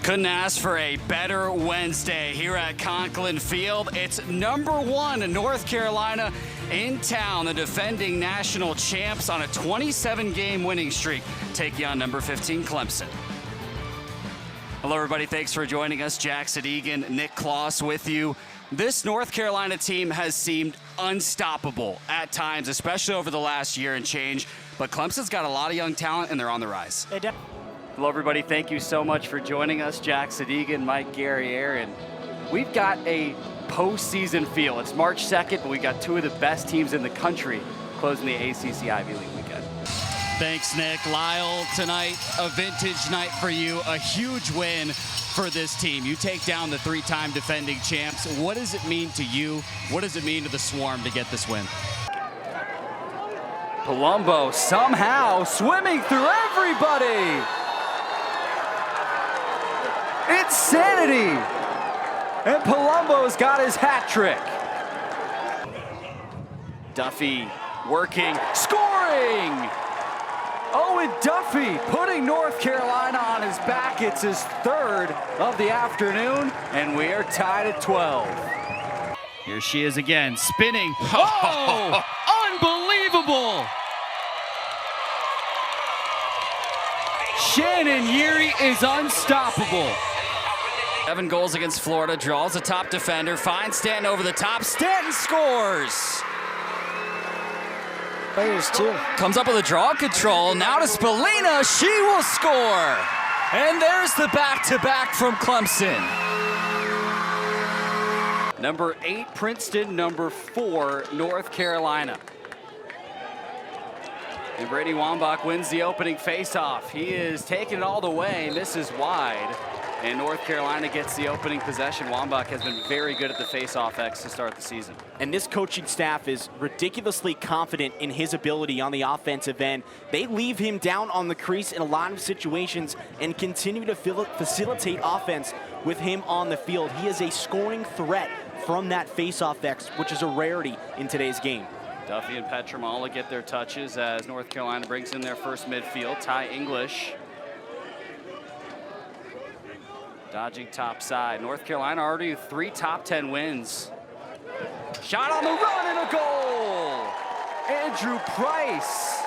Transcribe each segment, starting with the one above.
Couldn't ask for a better Wednesday here at Conklin Field. It's #1 in North Carolina in town. The defending national champs on a 27-game winning streak, taking on number 15 Clemson. Hello, everybody. Thanks for joining us. Jack Sadighian, Nick Kloss with you. This North Carolina team has seemed unstoppable at times, especially over the last year and change. But Clemson's got a lot of young talent, and they're on the rise. Hello, everybody. Thank you so much for joining us. Jack Sadighian, Mike Guerriere, and we've got a postseason feel. It's March 2nd, but we got two of the best teams in the country closing the ACC Ivy League weekend. Thanks, Nick. Lyle, tonight, a vintage night for you, a huge win for this team. You take down the three-time defending champs. What does it mean to you? What does it mean to the Swarm to get this win? Palumbo somehow swimming through everybody. Insanity! And Palumbo's got his hat trick. Duffy working, scoring! Owen Duffy putting North Carolina on his back. It's his third of the afternoon, and we are tied at 12. Here she is again, spinning. Oh! Unbelievable! Shannon Yeary is unstoppable. 7 goals against Florida, draws a top defender, finds Stanton over the top. Stanton scores! Players too. Comes up with a draw control, now to Spallina, she will score! And there's the back-to-back from Clemson. Number 8, Princeton, number 4, North Carolina. And Brady Wambach wins the opening faceoff. He is taking it all the way, misses wide. And North Carolina gets the opening possession. Wambach has been very good at the faceoff X to start the season. And this coaching staff is ridiculously confident in his ability on the offensive end. They leave him down on the crease in a lot of situations and continue to facilitate offense with him on the field. He is a scoring threat from that faceoff X, which is a rarity in today's game. Duffy and Petramala get their touches as North Carolina brings in their first midfield. Ty English dodging top side. North Carolina already 3 top 10 wins. Shot on the run and a goal! Andrew Price.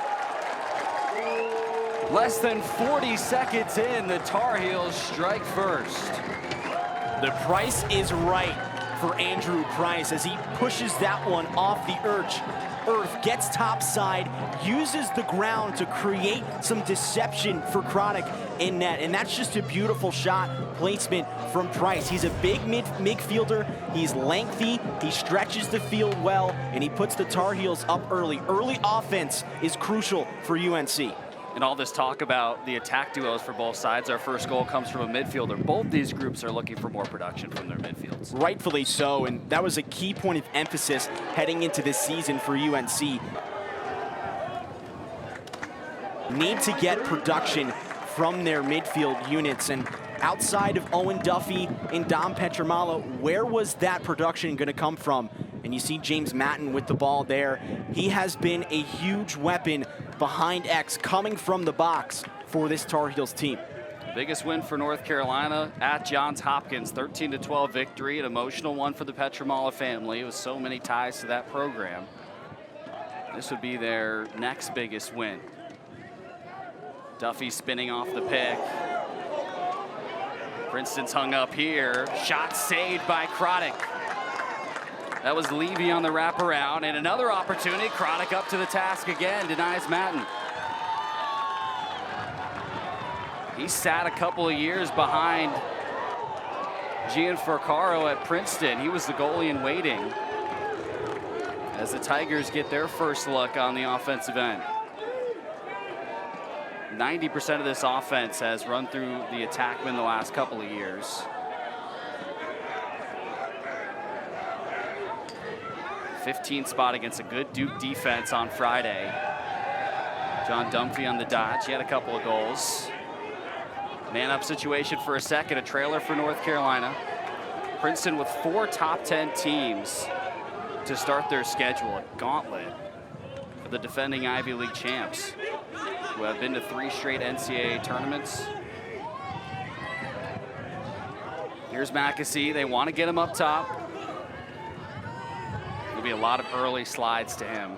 Less than 40 seconds in, the Tar Heels strike first. The price is right for Andrew Price as he pushes that one off the earth, gets topside, uses the ground to create some deception for Chronic in net, and that's just a beautiful shot placement from Price. He's a big midfielder, he's lengthy, he stretches the field well, and he puts the Tar Heels up early. Early offense is crucial for UNC. And all this talk about the attack duos for both sides, our first goal comes from a midfielder. Both these groups are looking for more production from their midfields. Rightfully so, and that was a key point of emphasis heading into this season for UNC. Need to get production from their midfield units, and outside of Owen Duffy and Dom Petramala, where was that production going to come from? And you see James Matton with the ball there. He has been a huge weapon behind X coming from the box for this Tar Heels team. Biggest win for North Carolina at Johns Hopkins, 13-12 victory, an emotional one for the Petramala family with so many ties to that program. This would be their next biggest win. Duffy spinning off the pick. Princeton's hung up here. Shot saved by Chronic. That was Levy on the wraparound, and another opportunity. Chronic up to the task again, denies Matton. He sat a couple of years behind Gianforcaro at Princeton. He was the goalie in waiting as the Tigers get their first look on the offensive end. 90% of this offense has run through the attackmen the last couple of years. 15th spot against a good Duke defense on Friday. John Dunphy on the dodge. He had a couple of goals. Man-up situation for a second, a trailer for North Carolina. Princeton with 4 top 10 teams to start their schedule. A gauntlet for the defending Ivy League champs, who have been to 3 straight NCAA tournaments. Here's Mackesy. They want to get him up top. There'll be a lot of early slides to him.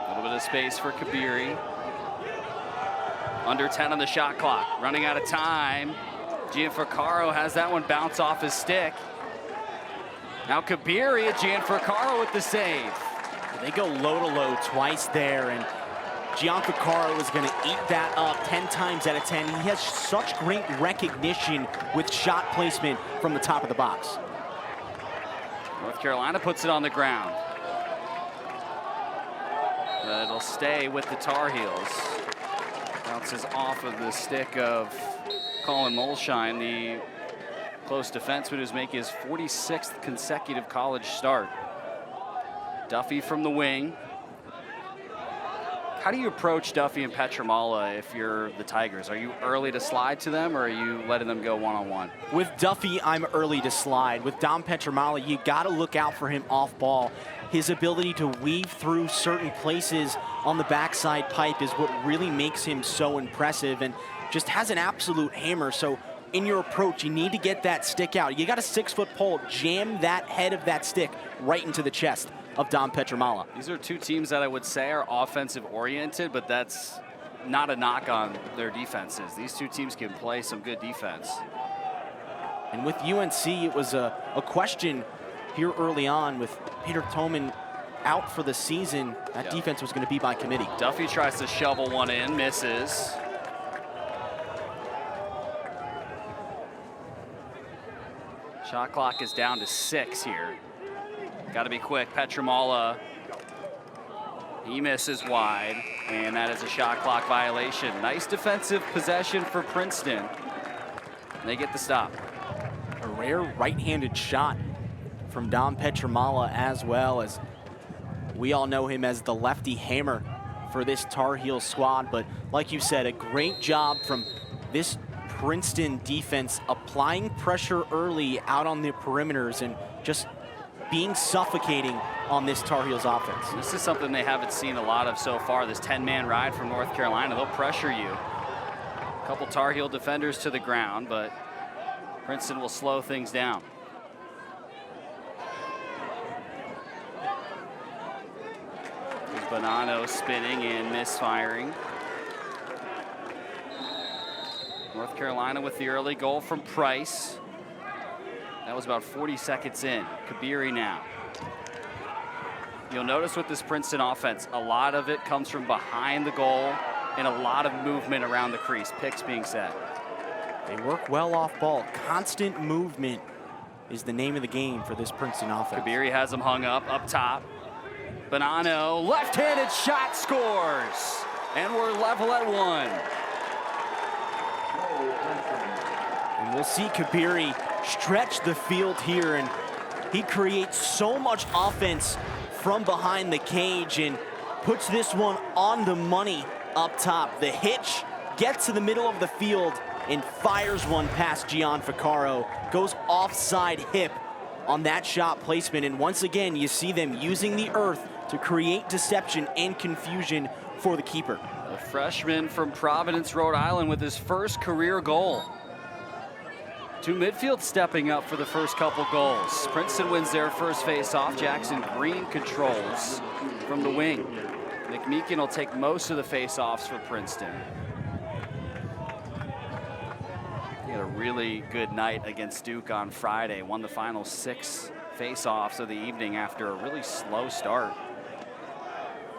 A little bit of space for Kabiri. Under 10 on the shot clock. Running out of time. Gianfrancaro has that one bounce off his stick. Now Kabiri, Gianfrancaro with the save. They go low to low twice there, and Gianfrancaro is going to eat that up 10 times out of 10. He has such great recognition with shot placement from the top of the box. North Carolina puts it on the ground. But it'll stay with the Tar Heels. Bounces off of the stick of Colin Molshine, the close defenseman who's making his 46th consecutive college start. Duffy from the wing. How do you approach Duffy and Petramala if you're the Tigers? Are you early to slide to them, or are you letting them go one-on-one? With Duffy, I'm early to slide. With Dom Petramala, you got to look out for him off ball. His ability to weave through certain places on the backside pipe is what really makes him so impressive, and just has an absolute hammer. So in your approach, you need to get that stick out. You got a 6-foot pole, jam that head of that stick right into the chest of Dom Petramala. These are two teams that I would say are offensive oriented, but that's not a knock on their defenses. These two teams can play some good defense. And with UNC, it was a question here early on with Peter Toman out for the season. That defense was going to be by committee. Duffy tries to shovel one in, misses. Shot clock is down to 6 here. Got to be quick. Petramala, he misses wide, and that is a shot clock violation. Nice defensive possession for Princeton. They get the stop. A rare right-handed shot from Dom Petramala, as well as we all know him as the lefty hammer for this Tar Heel squad. But like you said, a great job from this Princeton defense, applying pressure early out on the perimeters and just being suffocating on this Tar Heels offense. This is something they haven't seen a lot of so far, this 10-man ride from North Carolina. They'll pressure you. A couple Tar Heel defenders to the ground, but Princeton will slow things down. There's Bonanno spinning and misfiring. North Carolina with the early goal from Price. That was about 40 seconds in. Kabiri now. You'll notice with this Princeton offense, a lot of it comes from behind the goal and a lot of movement around the crease, picks being set. They work well off ball. Constant movement is the name of the game for this Princeton offense. Kabiri has them hung up top. Bonanno, left-handed shot, scores. And we're level at 1. And we'll see Kabiri stretch the field here, and he creates so much offense from behind the cage and puts this one on the money up top. The hitch gets to the middle of the field and fires one past Gianfrancaro. Goes offside hip on that shot placement, and once again you see them using the earth to create deception and confusion for the keeper. A freshman from Providence, Rhode Island with his first career goal. Two midfield stepping up for the first couple goals. Princeton wins their first face-off. Jackson Green controls from the wing. McMeekin will take most of the face-offs for Princeton. He had a really good night against Duke on Friday. Won the final 6 face-offs of the evening after a really slow start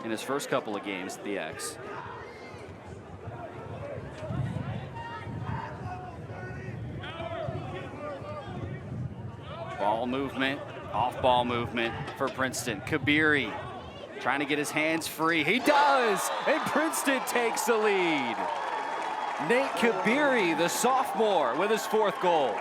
in his first couple of games at the X. Ball movement, off-ball movement for Princeton. Kabiri trying to get his hands free. He does, and Princeton takes the lead. Nate Kabiri, the sophomore, with his 4th goal.